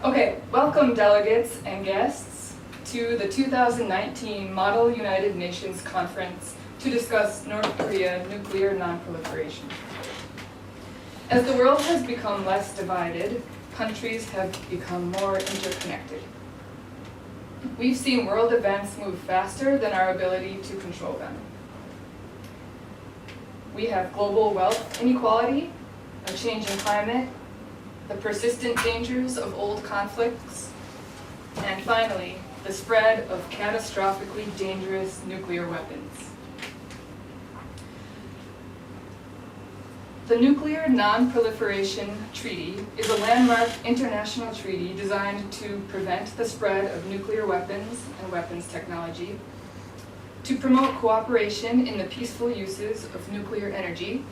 Okay, welcome delegates and guests to the 2019 Model United Nations Conference to discuss North Korea nuclear non-proliferation. As the world has become less divided, countries have become more interconnected. We've seen world events move faster than our ability to control them. We have global wealth inequality, a changing climate, the persistent dangers of old conflicts, and finally, the spread of catastrophically dangerous nuclear weapons. The Nuclear Non-Proliferation Treaty is a landmark international treaty designed to prevent the spread of nuclear weapons and weapons technology, to promote cooperation in the peaceful uses of nuclear energy,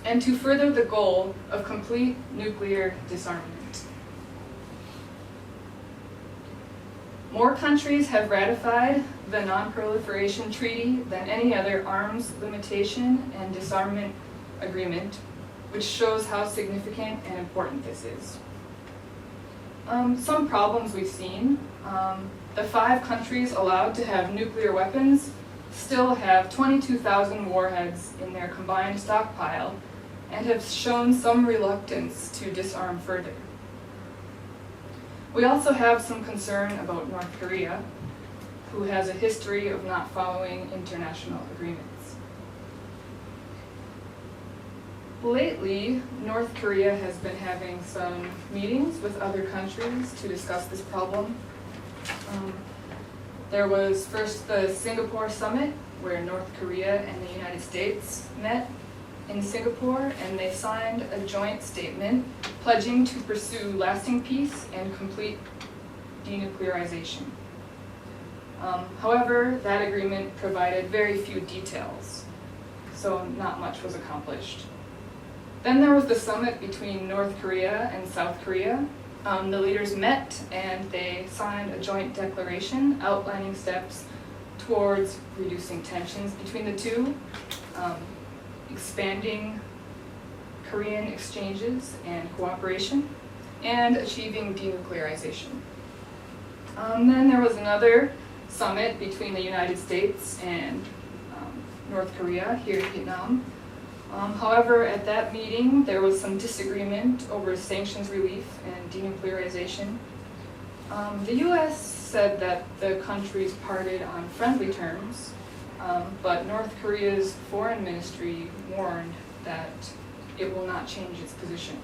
and to further the goal of complete nuclear disarmament. More countries have ratified the Non-Proliferation Treaty than any other arms limitation and disarmament agreement, which shows how significant and important this is. Some problems we've seen. The 5 countries allowed to have nuclear weapons still have 22,000 warheads in their combined stockpile and have shown some reluctance to disarm further. We also have some concern about North Korea, who has a history of not following international agreements. Lately, North Korea has been having some meetings with other countries to discuss this problem. There was first the Singapore summit, where North Korea and the United States met in Singapore, and they signed a joint statement pledging to pursue lasting peace and complete denuclearization. However, that agreement provided very few details, so not much was accomplished. Then there was the summit between North Korea and South Korea. The leaders met and they signed a joint declaration outlining steps towards reducing tensions between the two, expanding Korean exchanges and cooperation, and achieving denuclearization. Then there was another summit between the United States and North Korea here in Vietnam. However, at that meeting, there was some disagreement over sanctions relief and denuclearization. The U.S. said that the countries parted on friendly terms, but North Korea's foreign ministry warned that it will not change its position.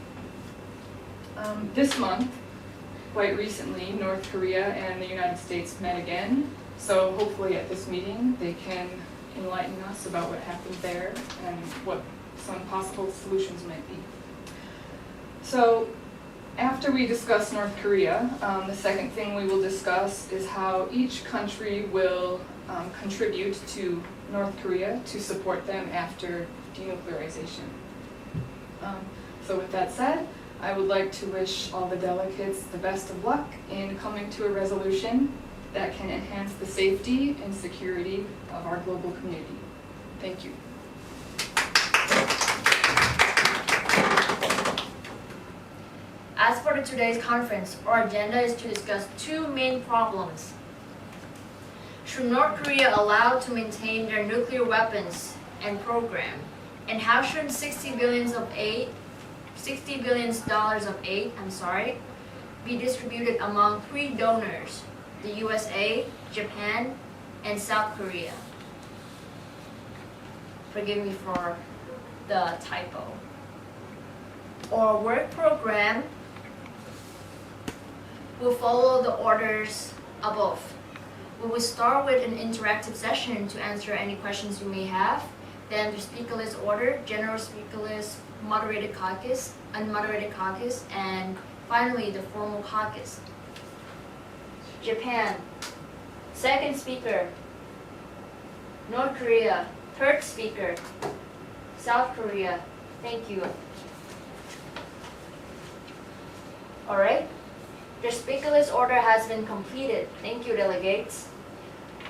This month, quite recently, North Korea and the United States met again, so hopefully at this meeting they can enlighten us about what happened there and what some possible solutions might be. So after we discuss North Korea, the second thing we will discuss is how each country will contribute to North Korea to support them after denuclearization. So with that said, I would like to wish all the delegates the best of luck in coming to a resolution that can enhance the safety and security of our global community. Thank you. As for today's conference, our agenda is to discuss 2 main problems. Should North Korea allow to maintain their nuclear weapons and program? And how should $60 billion of aid be distributed among 3 donors, the USA, Japan, and South Korea? Forgive me for the typo. Our work program will follow the orders above. We will start with an interactive session to answer any questions you may have. Then the speaker list order, general speaker list, moderated caucus, unmoderated caucus, and finally the formal caucus. Japan, second speaker. North Korea, third speaker. South Korea, thank you. Alright, the speaker list order has been completed. Thank you, delegates.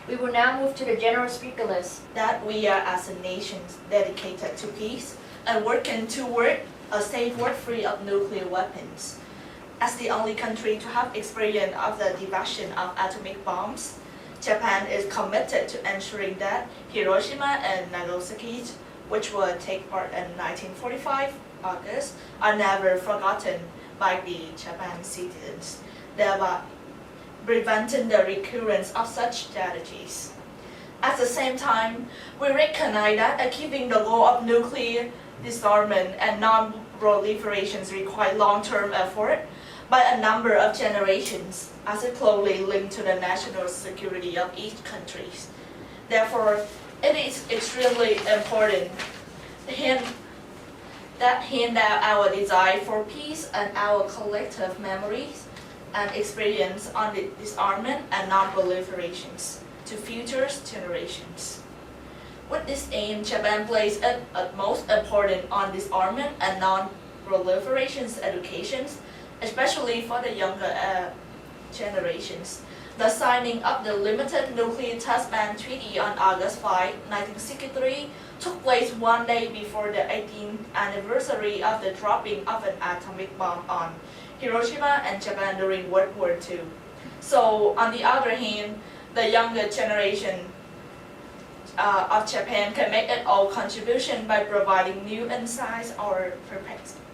We will now move to the general speaker list. That we are as a nation dedicated to peace and working toward a safe world free of nuclear weapons. As the only country to have experience of the destruction of atomic bombs, Japan is committed to ensuring that Hiroshima and Nagasaki, which will take part in 1945 August, are never forgotten by the Japanese citizens, thereby preventing the recurrence of such tragedies. At the same time, we recognize that achieving the goal of nuclear disarmament and non-proliferation requires long-term effort by a number of generations, as it closely linked to the national security of each country. Therefore, it is extremely important that hand out our desire for peace and our collective memories and experience on the disarmament and non-proliferations to future generations. With this aim, Japan places utmost importance on disarmament and non-proliferation educations, especially for the younger generations. The signing of the Limited Nuclear Test Ban Treaty on August 5, 1963 took place one day before the 18th anniversary of the dropping of an atomic bomb on Hiroshima and Japan during World War II. So, on the other hand, the younger generation of Japan can make its own contribution by providing new insights or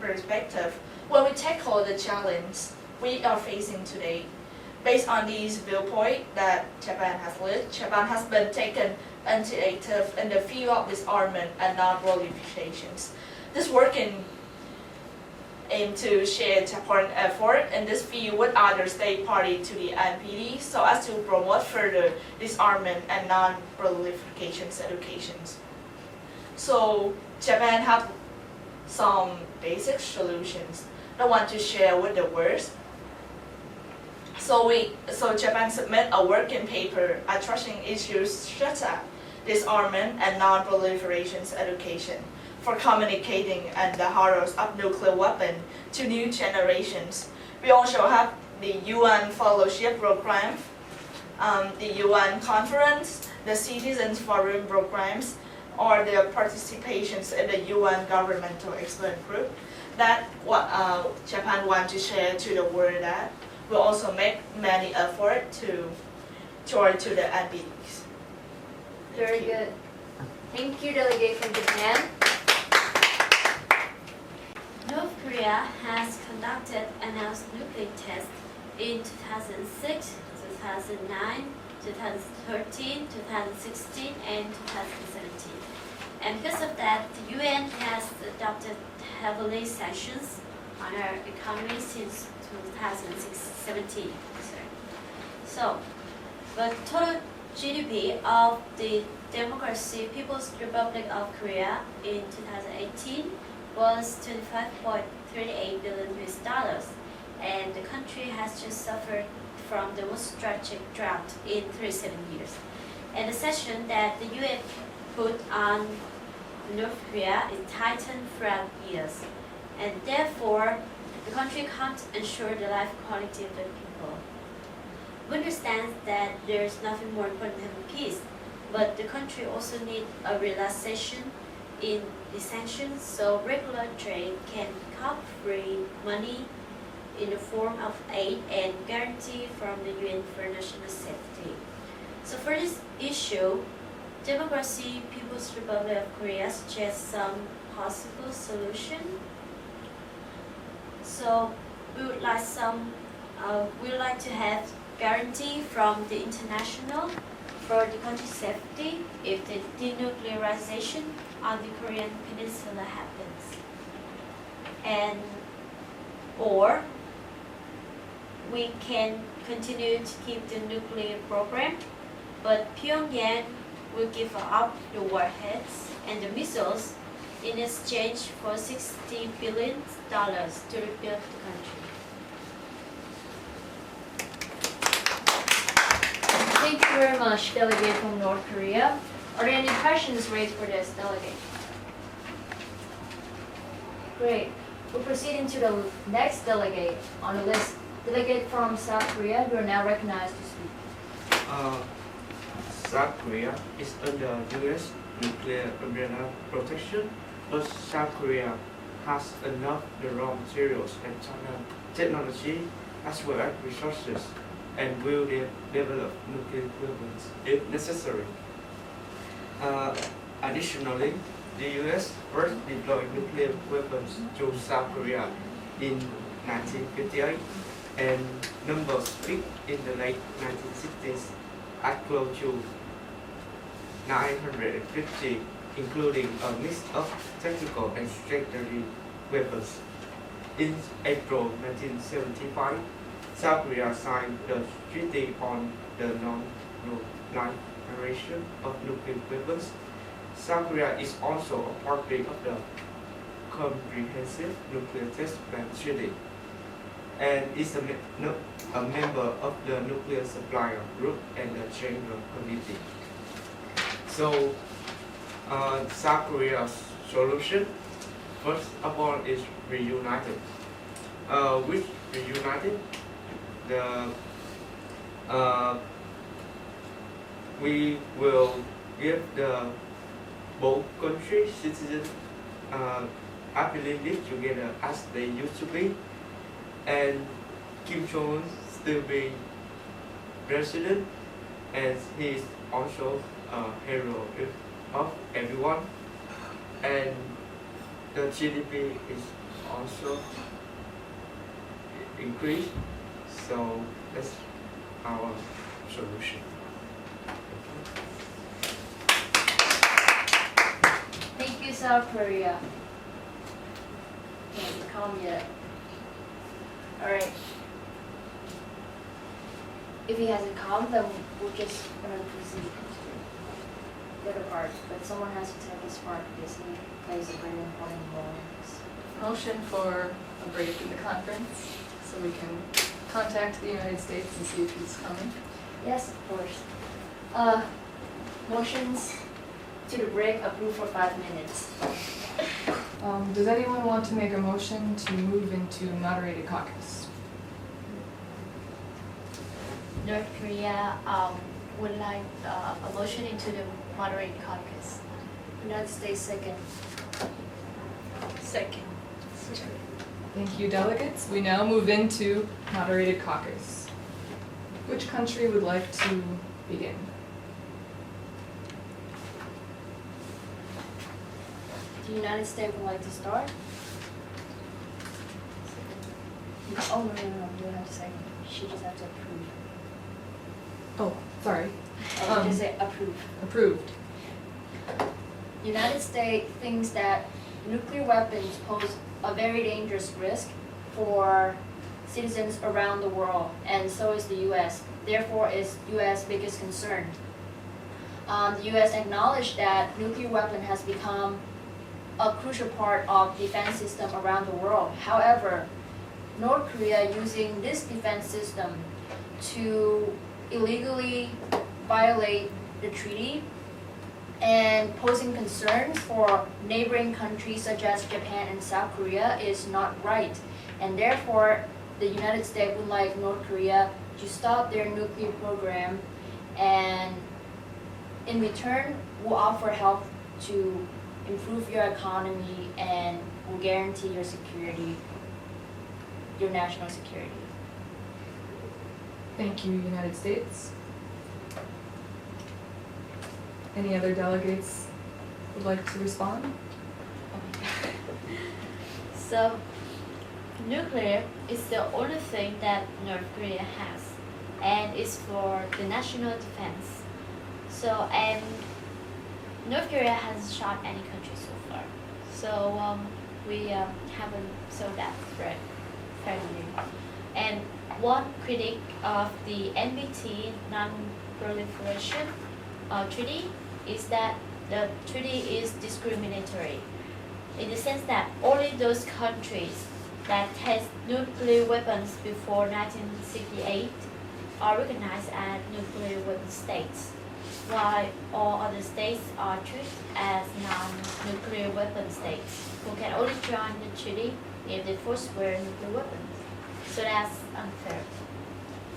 perspective when we tackle the challenge we are facing today. Based on these viewpoints that Japan has led, Japan has been taken initiative in the field of disarmament and non-proliferation. This work aims to share Japan's effort in this field with other state parties to the NPT so as to promote further disarmament and non-proliferation educations. So Japan has some basic solutions I want to share with the world. So Japan submit a working paper addressing issues such as disarmament and non-proliferation education for communicating and the horrors of nuclear weapons to new generations. We also have the UN Fellowship Program, the UN Conference, the Citizens Forum programs, or the participations in the UN Governmental Expert Group that Japan wants to share to the world that will also make many efforts to join to the NPTs. Very good. Thank you, delegate from Japan. North Korea has conducted announced nuclear tests in 2006, 2009, 2013, 2016, and 2017. And because of that, the UN has adopted heavily sanctions on our economy since 2017. So, the total GDP of the Democratic People's Republic of Korea in 2018 was $25.38 billion, and the country has just suffered from the most tragic drought in 37 years. And the sanction that the UN put on North Korea is tightened throughout years, and therefore the country can't ensure the life quality of the people. We understand that there is nothing more important than peace, but the country also needs a relaxation in the sanctions so regular trade can cut free money in the form of aid and guarantee from the UN for national safety. So for this issue, Democratic People's Republic of Korea suggests some possible solution. So we would like to have guarantee from the international for the country's safety if the denuclearization on the Korean Peninsula happens. Or we can continue to keep the nuclear program, but Pyongyang will give up the warheads and the missiles in exchange for $60 billion to rebuild the country. Thank you very much, delegate from North Korea. Are there any questions raised for this delegate? Great. We're proceeding to the next delegate on the list. Delegate from South Korea, you are now recognized to speak. South Korea is under U.S. nuclear umbrella protection, but South Korea has enough the raw materials and technology as well as resources and will develop nuclear weapons if necessary. Additionally, the US first deployed nuclear weapons to South Korea in 1958, and numbers peaked in the late 1960s at close to 950, including a mix of tactical and strategic weapons. In April 1975, South Korea signed the Treaty on the Non-Proliferation of Nuclear Weapons. South Korea is also a party of the Comprehensive Nuclear Test Ban Treaty and is a member of the Nuclear Supplier Group and the Chamber Committee. So, South Korea's solution, first of all, is reunited. Which reunited? We will give the both countries citizens happily live together as they used to be, and Kim Jong-un still be president, and he is also a hero of everyone, and the GDP is also increased. So that's our solution. Thank you, South Korea. Can't come yet. Alright. If he hasn't come, then we're just gonna proceed to the other part. But someone has to take his part because he plays a very important role in this. Motion for a break in the conference so we can contact the United States and see if he's coming. Yes, of course. Motions to the break approved for 5 minutes. Does anyone want to make a motion to move into moderated caucus? North Korea would like a motion into the moderate caucus. United States second. Second. Thank you, delegates. We now move into moderated caucus. Which country would like to begin? The United States would like to start. Oh, no, you don't have to second. She just has to approve. Oh, sorry. Oh, just say approve. Approved. United States thinks that nuclear weapons pose a very dangerous risk for citizens around the world, and so is the U.S. Therefore, is U.S. biggest concern. The U.S. acknowledged that nuclear weapon has become a crucial part of defense system around the world. However, North Korea using this defense system to illegally violate the treaty and posing concerns for neighboring countries such as Japan and South Korea is not right. And therefore, the United States would like North Korea to stop their nuclear program, and in return, will offer help to improve your economy and will guarantee your security, your national security. Thank you, United States. Any other delegates would like to respond? So, nuclear is the only thing that North Korea has, and it's for the national defense. So, and North Korea hasn't shot any country so far. So, we haven't saw that threat fairly. And one critic of the NPT non-proliferation treaty is that the treaty is discriminatory in the sense that only those countries that test nuclear weapons before 1968 are recognized as nuclear weapon states, while all other states are treated as non-nuclear weapon states who can only join the treaty if they forswear nuclear weapons. So that's unfair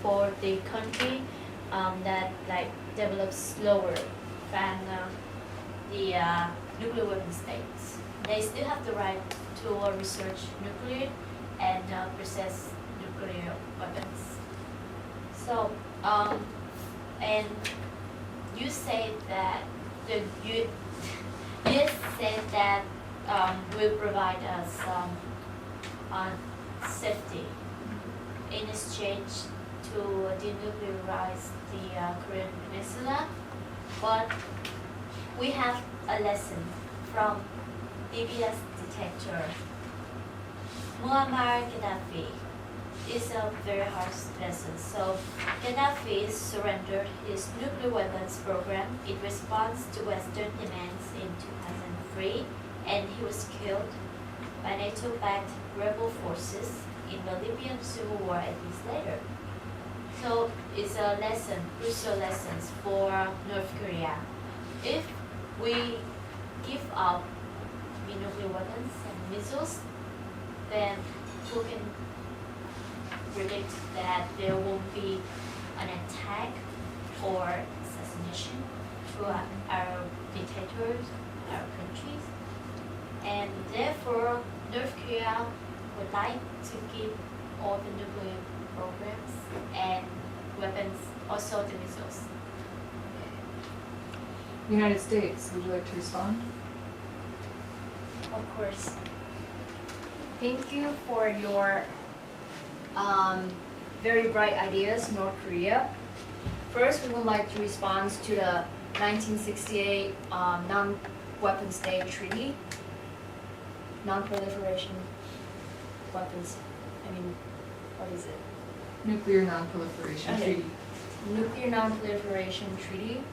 for the country that develops slower than the nuclear weapon states. they still have the right to research nuclear and possess nuclear weapons. So, and you say that you said that will provide us safety in exchange to denuclearize the Korean Peninsula, but we have a lesson from DBS dictator. Muammar Gaddafi is a very harsh lesson. So Gaddafi surrendered his nuclear weapons program in response to Western demands in 2003, and he was killed by NATO-backed rebel forces in the Libyan civil war 8 years later. So it's a lesson, crucial lessons for North Korea. If we give up nuclear weapons and missiles, then who can predict that there won't be an attack or assassination to our dictators, our countries? And therefore, North Korea would like to keep all the nuclear programs and weapons, also the missiles. United States, would you like to respond? Of course. Thank you for your very bright ideas, North Korea. First, we would like to respond to the 1968 Non-Weapons Day Treaty. Non-proliferation weapons, what is it? Nuclear non-proliferation Okay. treaty. Nuclear non-proliferation treaty.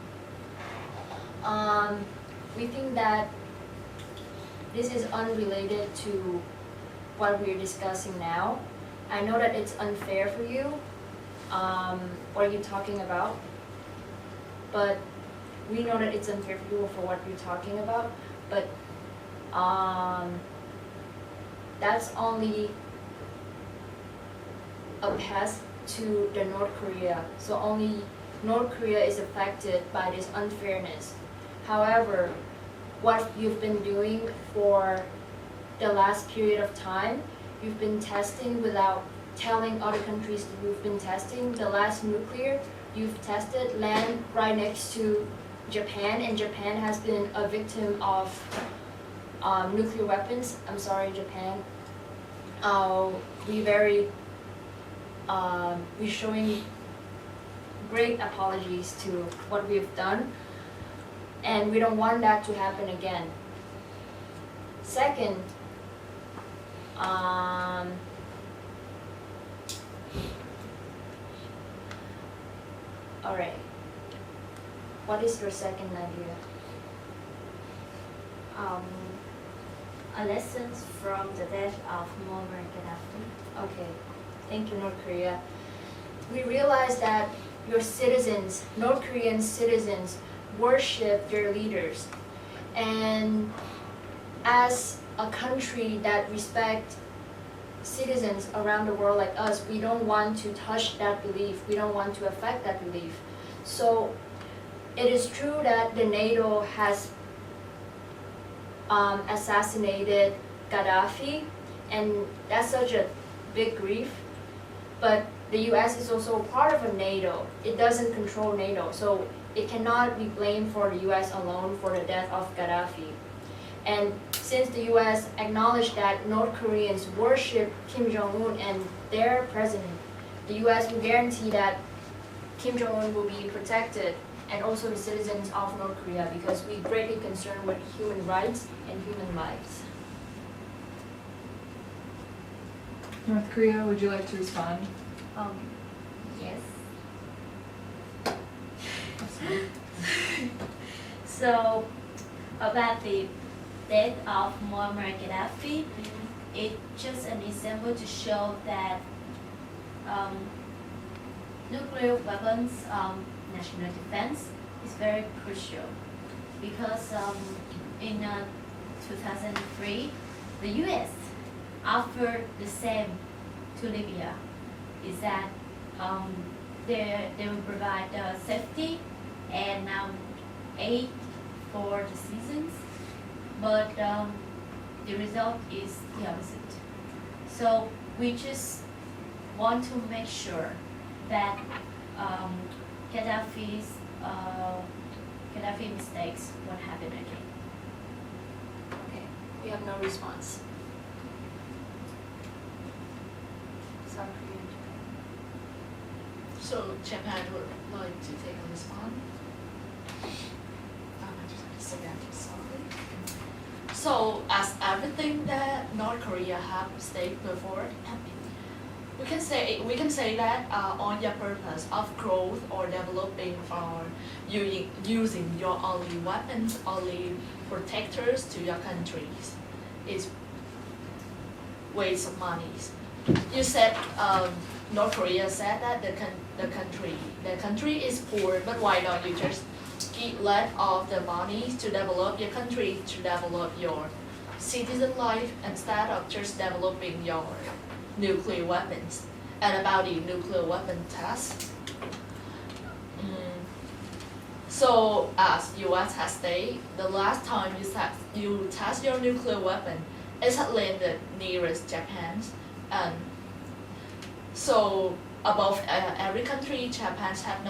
We think that this is unrelated to what we're discussing now. I know that it's unfair for you, what you're talking about, but we know that it's unfair for you for what you're talking about, but that's only a pass to the North Korea. So only North Korea is affected by this unfairness. However, what you've been doing for the last period of time, you've been testing without telling other countries that you've been testing. The last nuclear you've tested land right next to Japan, and Japan has been a victim of nuclear weapons. I'm sorry, Japan. We're showing great apologies to what we've done, and we don't want that to happen again. Second, all right. What is your second idea? A lessons from the death of Muammar Gaddafi. Okay, thank you, North Korea. We realize that your citizens, North Korean citizens, worship their leaders. And as a country that respects citizens around the world like us, we don't want to touch that belief. We don't want to affect that belief. So it is true that the NATO has assassinated Gaddafi, and that's such a big grief. But the US is also part of a NATO. It doesn't control NATO, so it cannot be blamed for the US alone for the death of Gaddafi. And since the US acknowledged that North Koreans worship Kim Jong-un and their president, the US will guarantee that Kim Jong-un will be protected, and also the citizens of North Korea, because we greatly concerned with human rights and human lives. North Korea, would you like to respond? Yes. Awesome. So, about the death of Muammar Gaddafi, it's just an example to show that nuclear weapons, national defense is very crucial, because in 2003, the US offered the same to Libya, is that they will provide safety and aid for the citizens, but the result is the opposite. So we just want to make sure that Gaddafi mistakes won't happen again. Okay, we have no response. South Korea and Japan. So Japan would like to take a response. I just have to say that, sorry. So as everything that North Korea have stated before, we can say that on your purpose of growth or developing or using your only weapons, only protectors to your countries is waste of money. You said North Korea said that the country is poor, but why don't you just give less of the money to develop your country, to develop your citizen life instead of just developing your nuclear weapons? And about the nuclear weapon test, so as US has stated, the last time you test your nuclear weapon is at landed nearest Japan, and so above every country, Japan have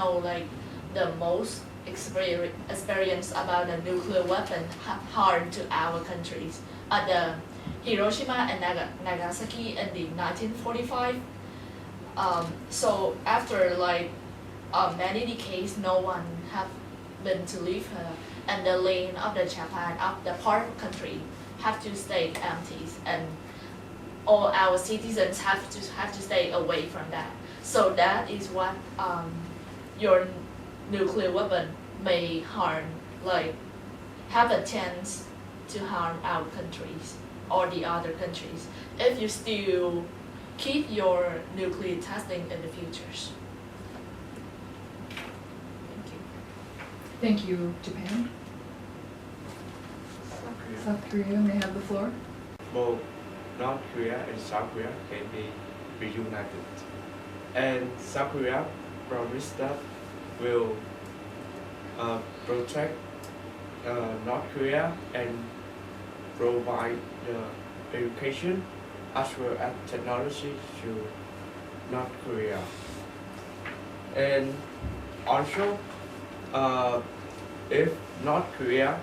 the most experience about the nuclear weapon harm to our countries. At the Hiroshima and Nagasaki in the 1945. So after many decades, no one have been to live here, and the land of the Japan, of the part of the country, have to stay empty, and all our citizens have to stay away from that. So that is what your nuclear weapon may harm, have a chance to harm our countries or the other countries if you still keep your nuclear testing in the futures. Thank you. Thank you, Japan. South Korea may have the floor. Both North Korea and South Korea can be reunited. And South Korea promised that will protect North Korea and provide the education as well as technology to North Korea. And also, if North Korea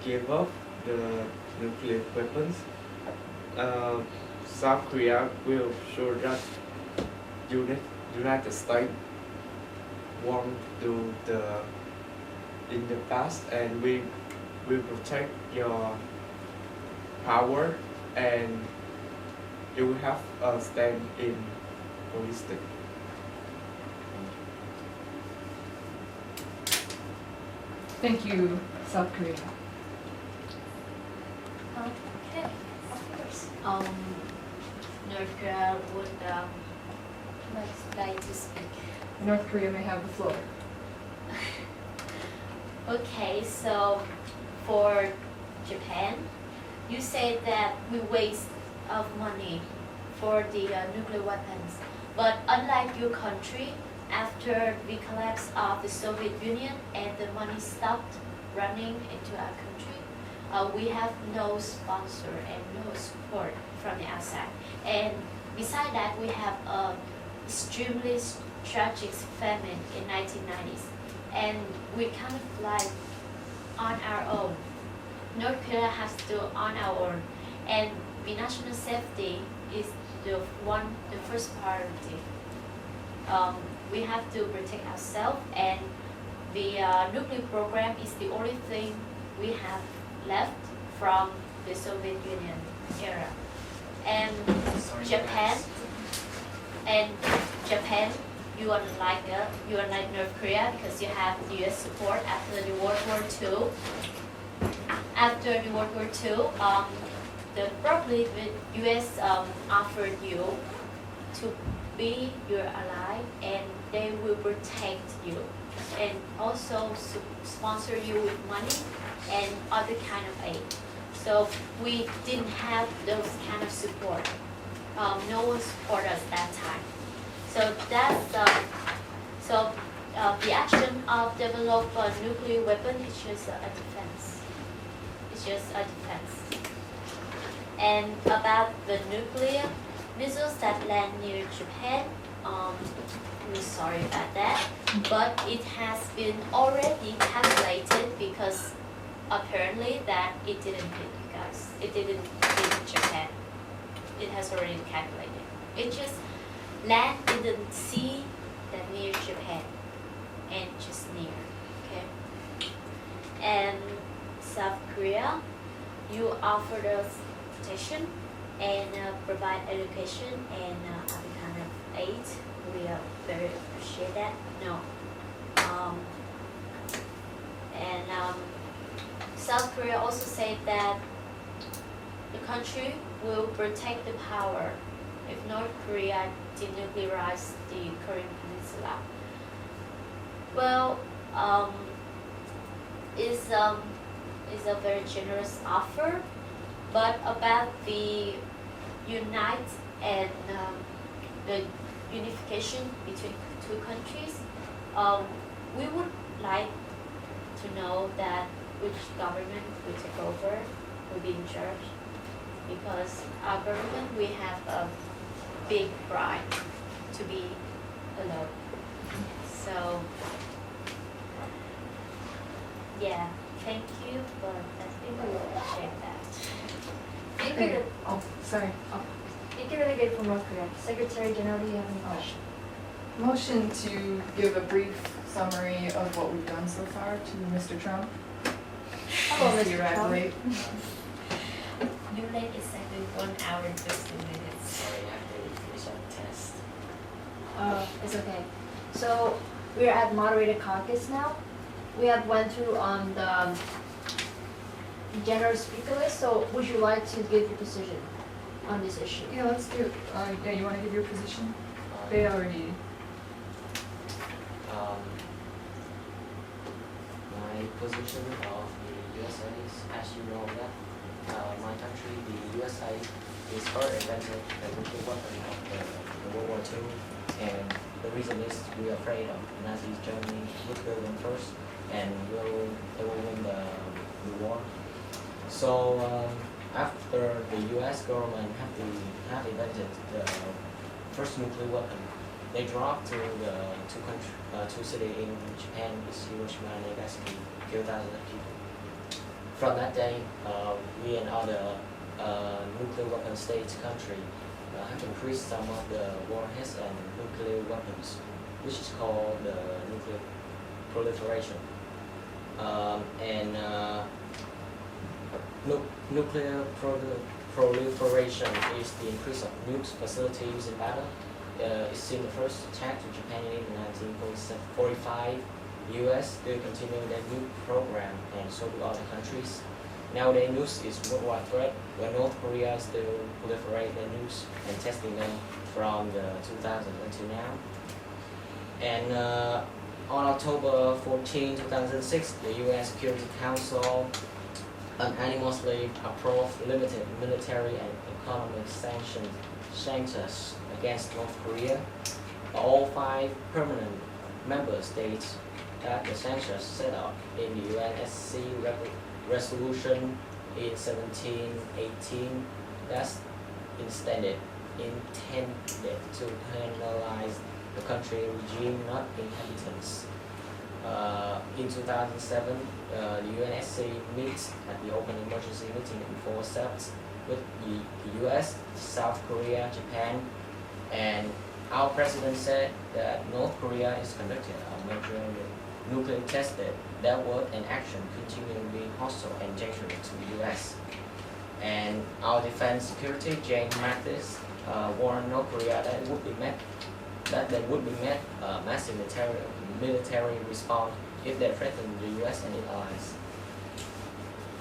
give up the nuclear weapons, South Korea will show that United States won't do in the past, and we will protect your power, and you will have a stand in ballistic. Thank you, South Korea. Okay, of course. North Korea would like to speak. North Korea may have the floor. Okay, so for Japan, you say that we waste of money for the nuclear weapons, but unlike your country, after the collapse of the Soviet Union and the money stopped running into our country, we have no sponsor and no support from the outside. And beside that, we have a extremely tragic famine in 1990s, and we kind of on our own. North Korea has to on our own, and the national safety is the first priority. We have to protect ourselves, and the nuclear program is the only thing we have left from the Soviet Union era. And Japan, you are like North Korea because you have the U.S. support after the World War II. After the World War II, probably the U.S. offered you to be your ally, and they will protect you, and also sponsor you with money and other kind of aid. So we didn't have those kind of support. No one supported us that time. So that's the action of develop a nuclear weapon is just a defense. It's just a defense. And about the nuclear missiles that land near Japan, we're sorry about that, but it has been already calculated because apparently that it didn't hit you guys. It didn't hit Japan. It has already calculated. It just land in the sea that near Japan and just near, okay? And South Korea, you offered us protection and provide education and other kind of aid. We very appreciate that. No. South Korea also said that the country will protect the power if North Korea denuclearizes the Korean Peninsula. Well, it's a very generous offer, but about the unite and the unification between two countries, we would like to know that which government will take over, will be in charge, because our government, we have a big pride to be alone. So, yeah, thank you, but I think we will check that. Thank you. Oh, sorry. Thank you really great from North Korea. Secretary General, do you have any Oh. questions? Motion to give a brief summary of what we've done so far to Mr. Trump. Hello, Since he Mr. arrived Trump. late. You're late exactly 1 hour and 15 minutes. Sorry, after we finish our test. It's okay. So we're at moderated caucus now. We have went through the general speaker list. So would you like to give your position on this issue? Yeah, let's do, yeah, you want to give your position? They already, My position of the USA is, as you know that my country, the USA, is first invented the nuclear weapon after the World War II, and the reason is we are afraid of Nazi Germany would build them first, and they will win the war. So after the U.S. government have invented the first nuclear weapon, they dropped to the two cities in Japan, is Hiroshima and Nagasaki, killed thousands of people. From that day, we and other nuclear weapon state country have increased some of the warheads and nuclear weapons, which is called the nuclear proliferation. Nuclear proliferation is the increase of nukes facilities in battle. It's seen the first attack to Japan in 1945. U.S. still continue their nuke program, and so do other countries. Nowadays, nukes is worldwide threat, where North Korea still proliferate their nukes and testing them from the 2000 until now. And on October 14, 2006, the U.S. Security Council unanimously approved limited military and economic sanctions against North Korea. All 5 permanent member states that the sanctions set up in the UNSC resolution in 1718 that's intended to penalize the country regime, not inhabitants. In 2007, the UNSC meets at the open emergency meeting in 4 steps with the US, South Korea, Japan, and our president said that North Korea is conducting a major nuclear test that word and action continue to be hostile and dangerous to the US. And our defense security, James Mattis, warned North Korea that there would be massive military response if they threaten the US and its allies.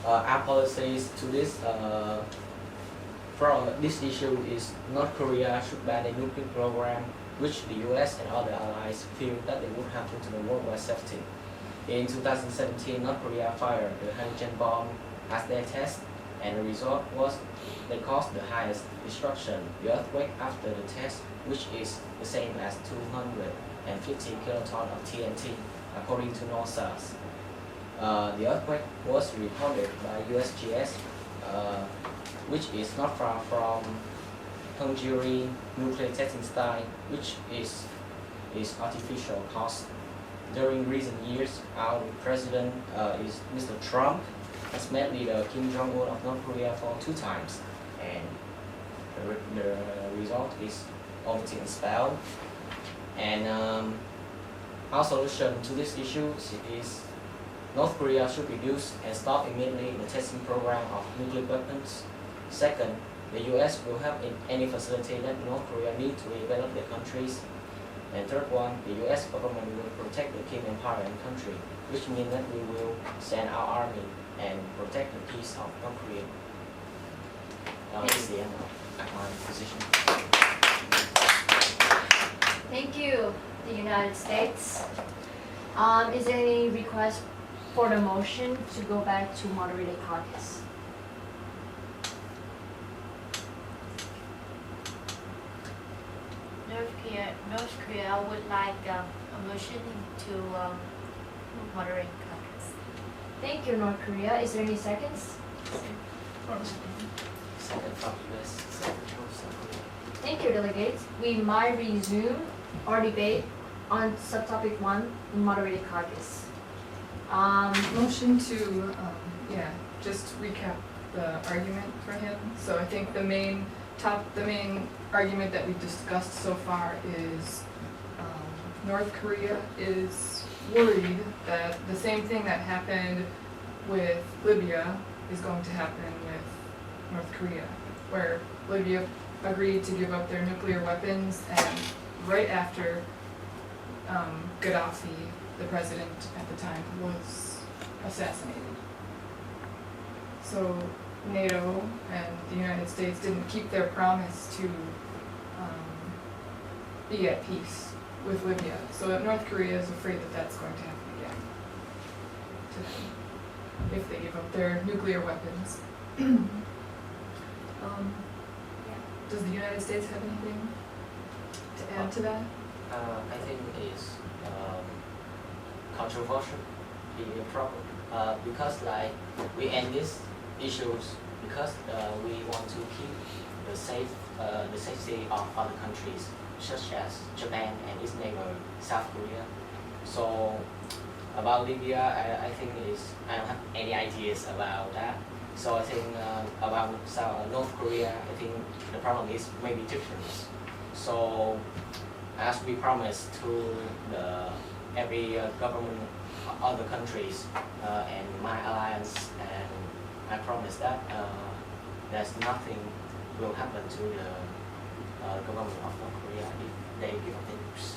Our policies to this from this issue is North Korea should ban the nuclear program, which the US and other allies feel that they would happen to the worldwide safety. In 2017, North Korea fired the hydrogen bomb as their test, and the result was they caused the highest destruction, the earthquake after the test, which is the same as 250 kilotons of TNT, according to NORSAS. The earthquake was reported by USGS, which is not far from Hungary nuclear testing site, which is artificial cause. During recent years, our president is Mr. Trump has met leader Kim Jong-un of North Korea for 2 times, and the result is everything is failed. And our solution to this issue is North Korea should reduce and stop immediately the testing program of nuclear weapons. Second, the US will help in any facility that North Korea need to develop their countries. And third one, the US government will protect the Kim Empire and country, which means that we will send our army and protect the peace of North Korea. This is the end of my position. Thank you, the United States. Is there any request for the motion to go back to moderated caucus? North Korea would like a motion to moderate caucus. Thank you, North Korea. Is there any seconds? Second from US, second from South Korea. Thank you, delegates. We might resume our debate on subtopic 1 in moderated caucus. Motion to, just recap the argument for him. So I think the main argument that we've discussed so far is North Korea is worried that the same thing that happened with Libya is going to happen with North Korea, where Libya agreed to give up their nuclear weapons, and right after Gaddafi, the president at the time, was assassinated. So NATO and the United States didn't keep their promise to be at peace with Libya. So North Korea is afraid that that's going to happen again to them if they give up their nuclear weapons. Does the United States have anything to add to that? I think it's controversial, the problem, because like we end these issues because we want to keep the safety of other countries such as Japan and its neighbor South Korea. So about Libya, I think I don't have any ideas about that. So I think about North Korea, I think the problem is maybe different. So as we promised to every government, other countries, and my alliance, and I promise that there's nothing will happen to the government of North Korea if they give up their nukes.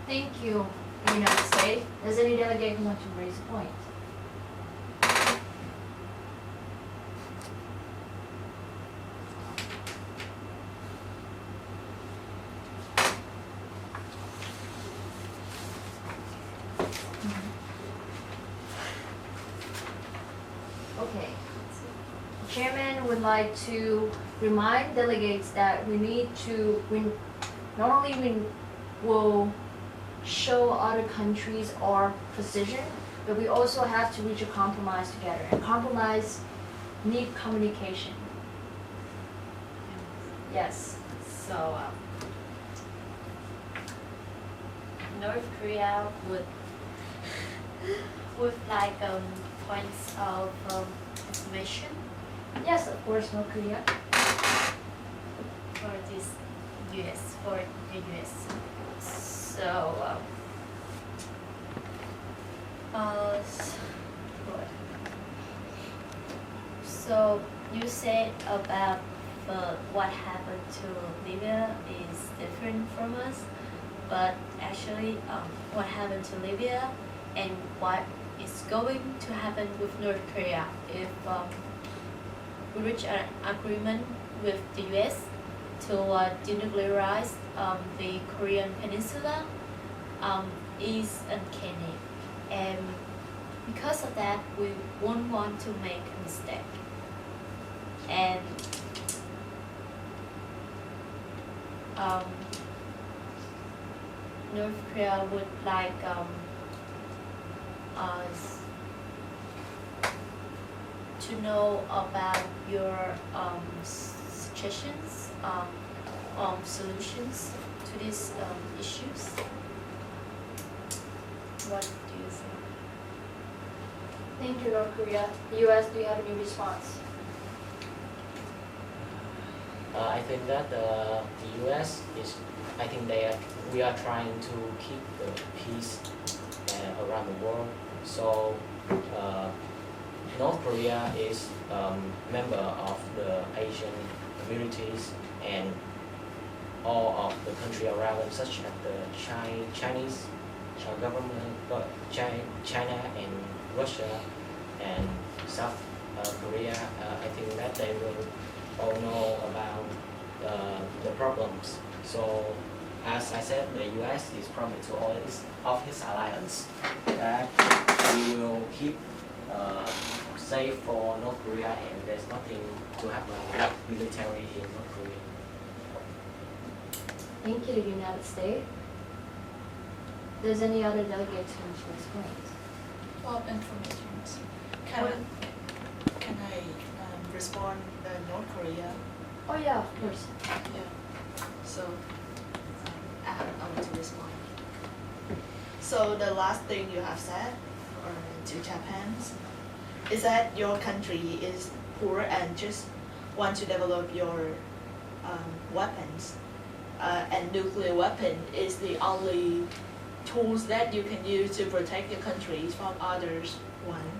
Thank you, United States. Does any delegate want to raise a point? Okay. Chairman would like to remind delegates that we need to, not only we will show other countries our position, but we also have to reach a compromise together. And compromise need communication. Yes. So North Korea would like points of information Yes, of course, North Korea. for this for the US. So so you said about what happened to Libya is different from us, but actually what happened to Libya and what is going to happen with North Korea if we reach an agreement with the US to denuclearize the Korean Peninsula is uncanny, and because of that we won't want to make a mistake. And North Korea would like to know about your suggestions, solutions to these issues. What do you think? Thank you, North Korea. The US, do you have any response? I think that the U.S. we are trying to keep the peace around the world. So North Korea is member of the Asian communities and all of the country around them, such as the Chinese government, China and Russia and South Korea. I think that they will all know about the problems. So, as I said, the U.S. is promised to all of his alliance that we will keep safe for North Korea, and there's nothing to happen with military in North Korea. Thank you, United States. Does any other delegate to this point? Well, information. Can I respond North Korea? Oh yeah, of course. Yeah. So I want to respond. So the last thing you have said to Japan is that your country is poor and just want to develop your weapons. And nuclear weapon is the only tools that you can use to protect your country from others one.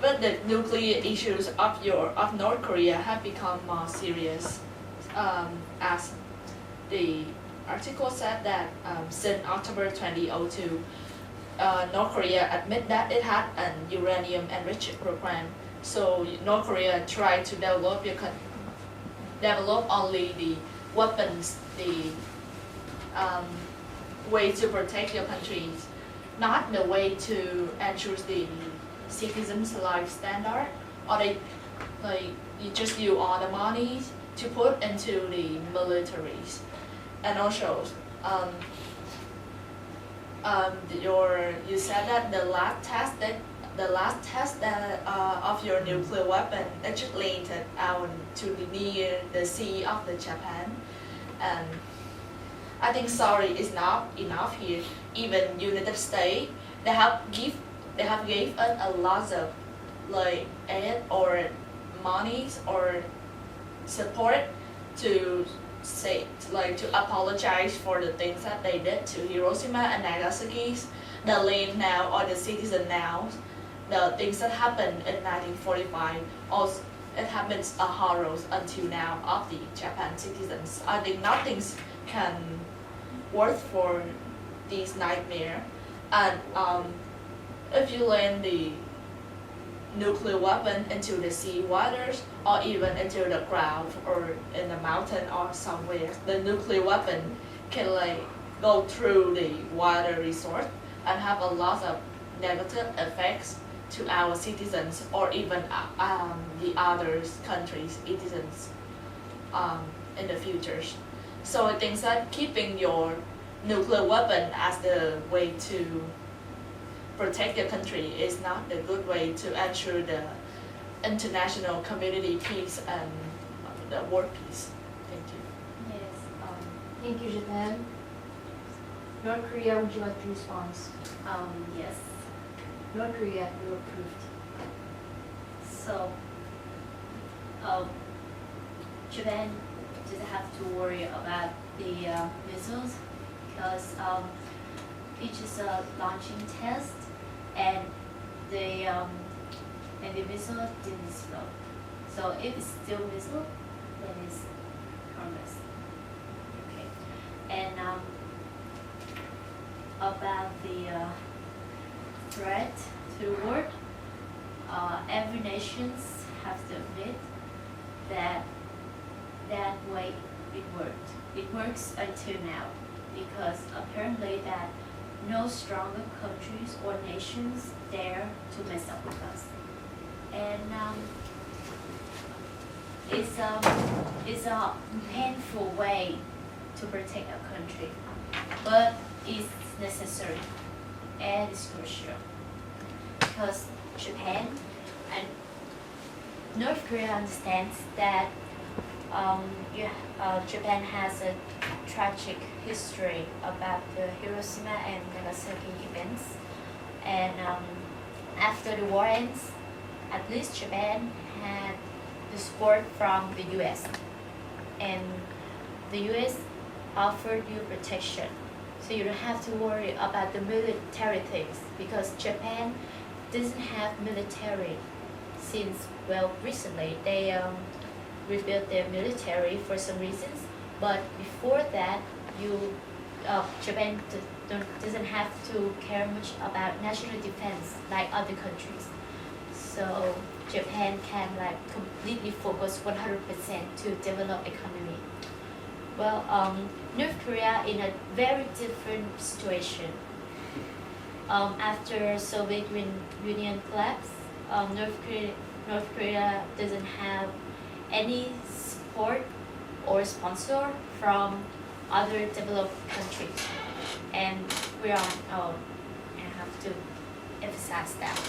But the nuclear issues of North Korea have become more serious, as the article said that since October 2002, North Korea admit that it had an uranium enrichment program. So North Korea tried to develop only the weapons, the way to protect your countries, not the way to ensure the citizens' life standard, or you just use all the money to put into the militaries. And also, you said that the last test of your nuclear weapon actually landed out to near the sea of the Japan, and I think sorry is not enough here. Even United States, they have gave us a lot of aid or monies or support to to apologize for the things that they did to Hiroshima and Nagasaki, the land now or the citizen now, the things that happened in 1945. Also, it happens a horrors until now of the Japan citizens. I think nothing can worth for this nightmare. And if you land the nuclear weapon into the sea waters or even into the ground or in the mountain or somewhere, the nuclear weapon can go through the water resource and have a lot of negative effects to our citizens or even the other countries' citizens in the future. So I think that keeping your nuclear weapon as the way to protect your country is not the good way to ensure the international community peace and the world peace. Thank you. Yes. Thank you, Japan. North Korea, would you like to respond? Yes. North Korea, you approved. So, Japan doesn't have to worry about the missiles because it is a launching test, and the missile didn't explode. So if it's still missile, then it's harmless. Okay. And about the threat to the world, every nation has to admit that that way it worked. It works until now, because apparently that no stronger countries or nations dare to mess up with us. And it's a painful way to protect our country, but it's necessary. and it's crucial because Japan and North Korea understands that Japan has a tragic history about the Hiroshima and Nagasaki events, and after the war ends, at least Japan had the support from the U.S. and the U.S. offered you protection, so you don't have to worry about the military things because Japan doesn't have military since, well, recently they rebuilt their military for some reasons, but before that Japan doesn't have to care much about national defense like other countries. So Japan can like completely focus 100% to develop economy. Well, North Korea in a very different situation. After Soviet Union collapse, North Korea doesn't have any support or sponsor from other developed countries, and we are I have to emphasize that.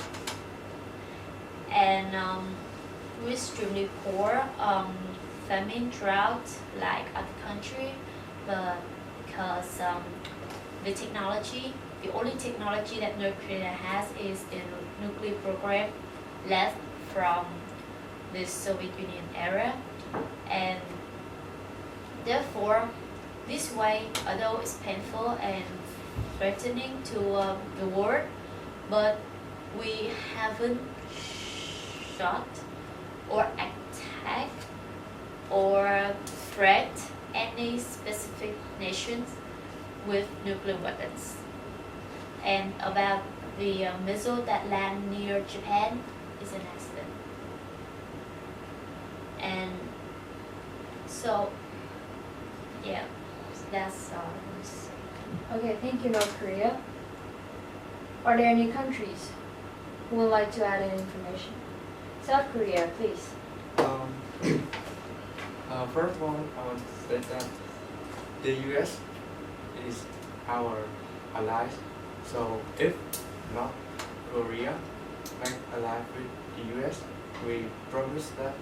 And we're extremely poor, famine, drought like other country, but because the only technology that North Korea has is the nuclear program left from the Soviet Union era, and therefore this way, although it's painful and threatening to the world, but we haven't shot or attacked or threat any specific nations with nuclear weapons. And about the missile that landed near Japan is an accident. And so, yeah, that's all I want to say. Okay, thank you, North Korea. Are there any countries who would like to add in information? South Korea, please. First of all, I want to say that the U.S. is our ally. So if North Korea make alliance with the U.S., we promise that,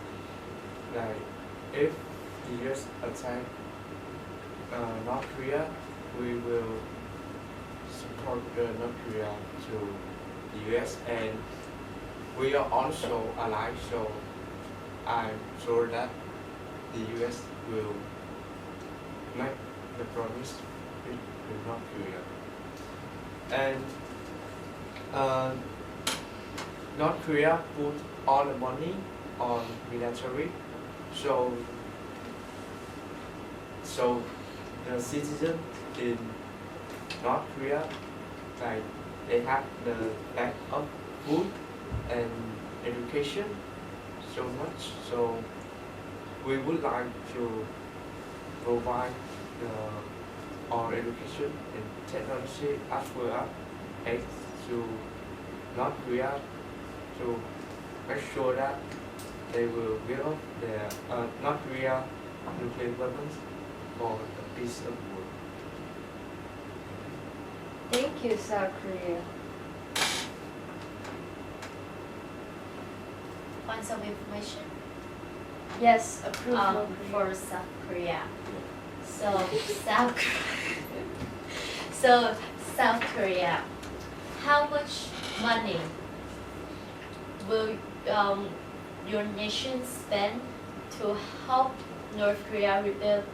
like, if the U.S. attack North Korea, we will support North Korea to the U.S. and we are also allies. So I'm sure that the U.S. will make the promise with North Korea. And North Korea put all the money on military, so the citizen in North Korea, like, they have the lack of food and education so much. So we would like to provide our education and technology as well as aid to North Korea to make sure that they will build their North Korea nuclear weapons for the peace of the world. Thank you, South Korea. Want some information? Yes, approved. North Korea. For South Korea. South Korea, how much money will your nation spend to help North Korea rebuild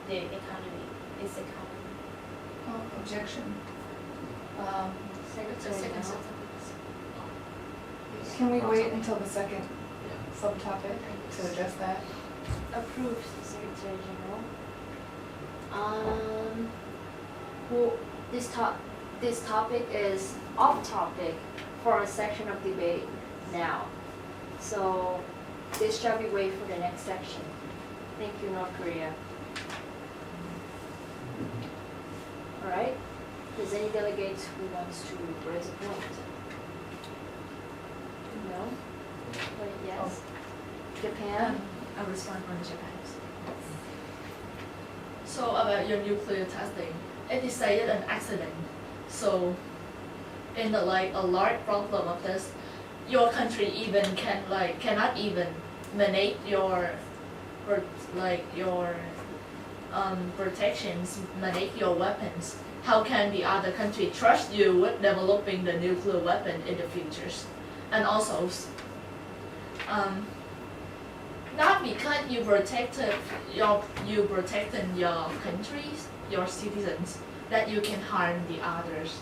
the economy, its economy? Objection. The second now. sentence. Can we wait until the second subtopic to address that? Approved, Secretary General. This topic is off topic for a section of debate now. So this shall be waived for the next section. Thank you, North Korea. All right. Does any delegate who wants to raise a point? No? Wait, yes? Japan? I'll respond on Japan. So about your nuclear testing, it is said an accident. So in the a large problem of this, your country even cannot even manage your protections, manage your weapons. How can the other country trust you with developing the nuclear weapon in the futures? And also, not because you protected your countries, your citizens, that you can harm the others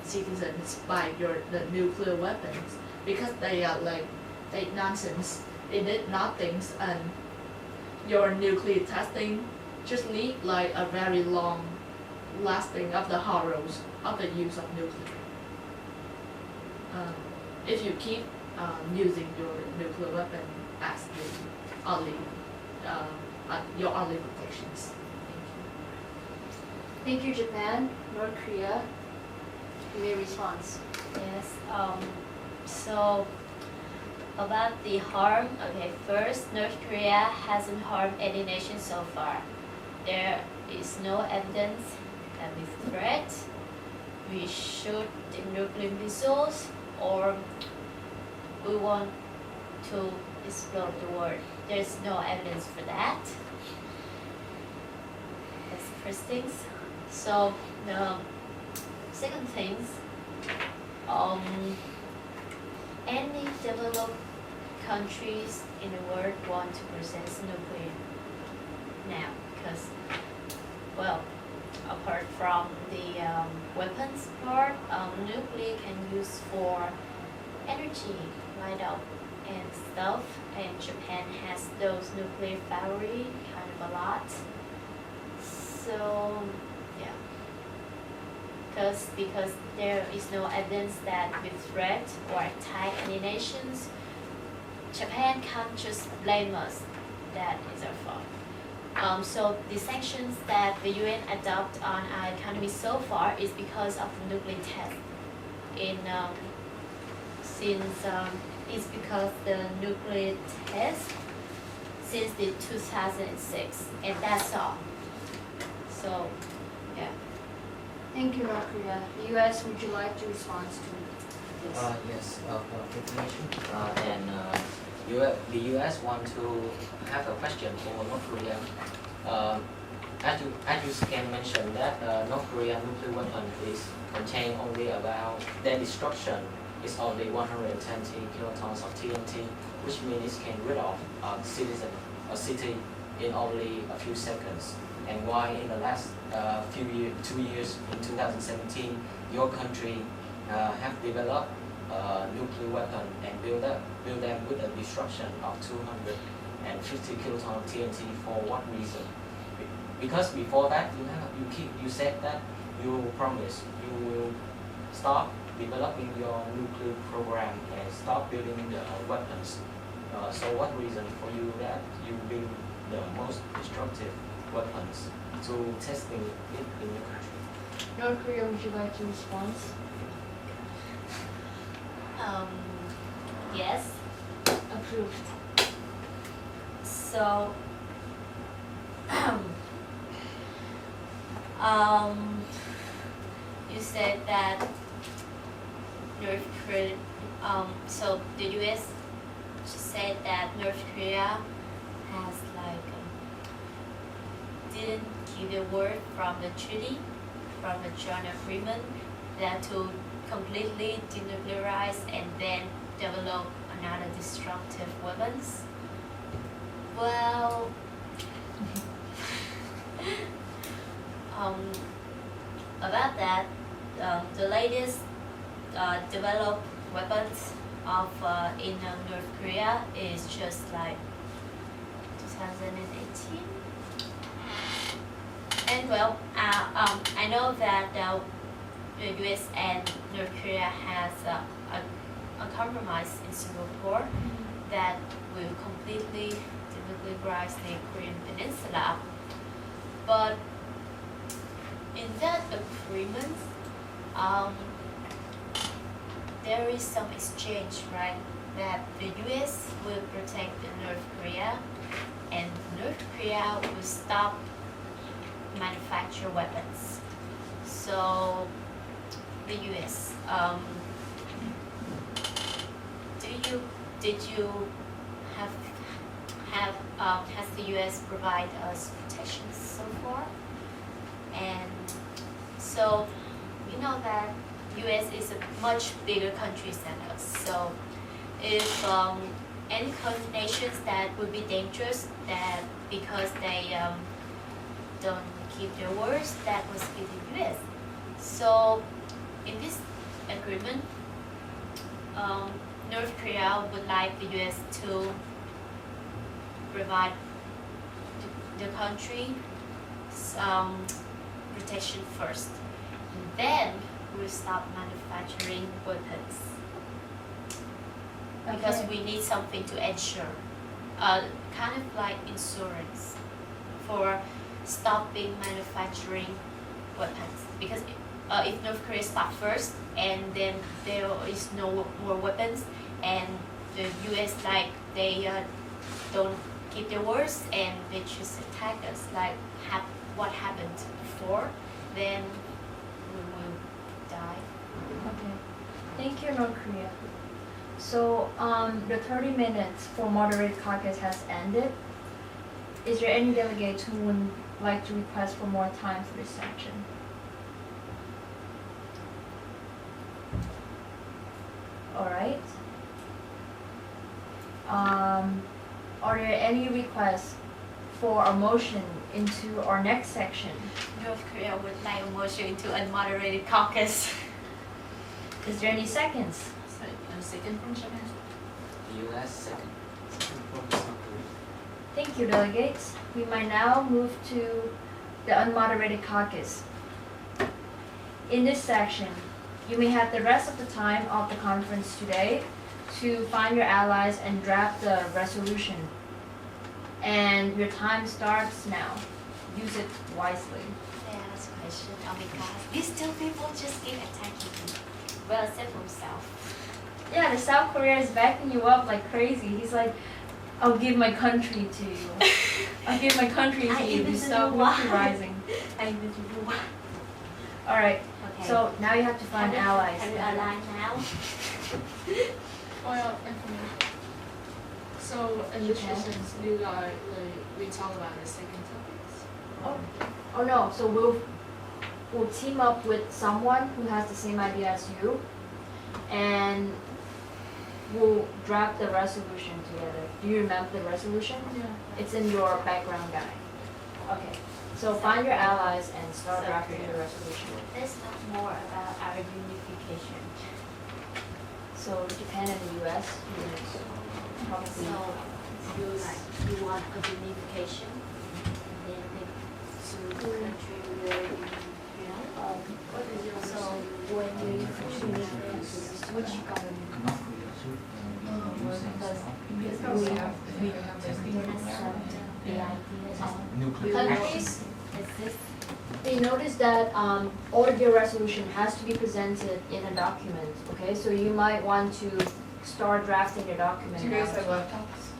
citizens by the nuclear weapons, because they are they nonsense. They did nothing, and your nuclear testing just lead like a very long lasting of the horrors of the use of nuclear. If you keep using your nuclear weapon as your only protections. Thank you, Japan. North Korea, you may respond. Yes. So about the harm. Okay. First, North Korea hasn't harmed any nation so far. There is no evidence that we threat, we shoot the nuclear missiles, or we want to explode the world. There's no evidence for that. That's the first things. So the second things, any developed countries in the world want to possess nuclear now, because, well, apart from the weapons part, nuclear can use for energy, light up and stuff, and Japan has those nuclear factory kind of a lot. So yeah, because there is no evidence that we threat or attack any nations, Japan can't just blame us that is our fault. So the sanctions that the UN adopt on our economy so far is because of the nuclear test. It's because the nuclear test since the 2006, and that's all. So, yeah. Thank you, North Korea. The U.S., would you like to respond to this? Yes, information. The U.S. want to have a question for North Korea. As you can mention that North Korean nuclear weapon is contain only about their destruction is only 120 kilotons of TNT, which means it can rid off a city in only a few seconds. And why in the last 2 years, in 2017, your country have developed a nuclear weapon and build them with a destruction of 250 kilotons of TNT for what reason? Because before that, you said that you promised you will stop developing your nuclear program and stop building the weapons. So what reason for you that you build the most destructive weapons to testing it in your country? North Korea, would you like to respond? Yes. Approved. So, you said that North Korea, so the US said that North Korea has didn't keep the word from the treaty, from the joint agreement, that to completely denuclearize and then develop another destructive weapons. Well, about that, the latest developed weapons of in North Korea is just 2018. And well, I know that the US and North Korea has a compromise in Singapore that will completely denuclearize the Korean Peninsula. But in that agreement, there is some exchange, right? That the US will protect North Korea, and North Korea will stop manufacture weapons. So the U.S. Did you has the U.S. provide us protection so far? And so we know that U.S. is a much bigger country than us. So if any nations that would be dangerous, that because they don't keep their words, that was with the U.S. So in this agreement, North Korea would like the U.S. to provide the country protection first. And then we'll stop manufacturing weapons. Because we need something to ensure, kind of like insurance for stopping manufacturing weapons. Because if North Korea stops first and then there is no more weapons and the US they don't keep their words and they just attack us like what happened before, then we will die. Okay. Thank you, North Korea. So the 30 minutes for moderate caucus has ended. Is there any delegates who would like to request for more time for this section? All right. Are there any requests for a motion into our next section? North Korea would like a motion to unmoderated caucus. Is there any seconds? Second from Japan. US second. Thank you, delegates. We might now move to the unmoderated caucus. In this section, you may have the rest of the time of the conference today to find your allies and draft the resolution. And your time starts now. Use it wisely. May I ask a question? Oh my God, these two people just keep attacking me. Well, except for himself. Yeah, the South Korea is backing you up like crazy. He's like, I'll give my country to you. I'll give my country to you. You stop rising. All right. Okay. So now you have to find allies. Have you aligned now? Well, information. So initiations, we talk about the second topics. Oh no. So we'll team up with someone who has the same idea as you, and we'll draft the resolution together. Do you remember the resolution? Yeah. It's in your background guide. Okay. So find your allies and start So drafting the resolution. Let's talk more about our unification. So Japan and the US, probably. So you want a unification, and then the two country will so when you which government? Countries, they notice that all of your resolution has to be presented in a document, okay? So you might want to start drafting your document Do you now. guys have laptops?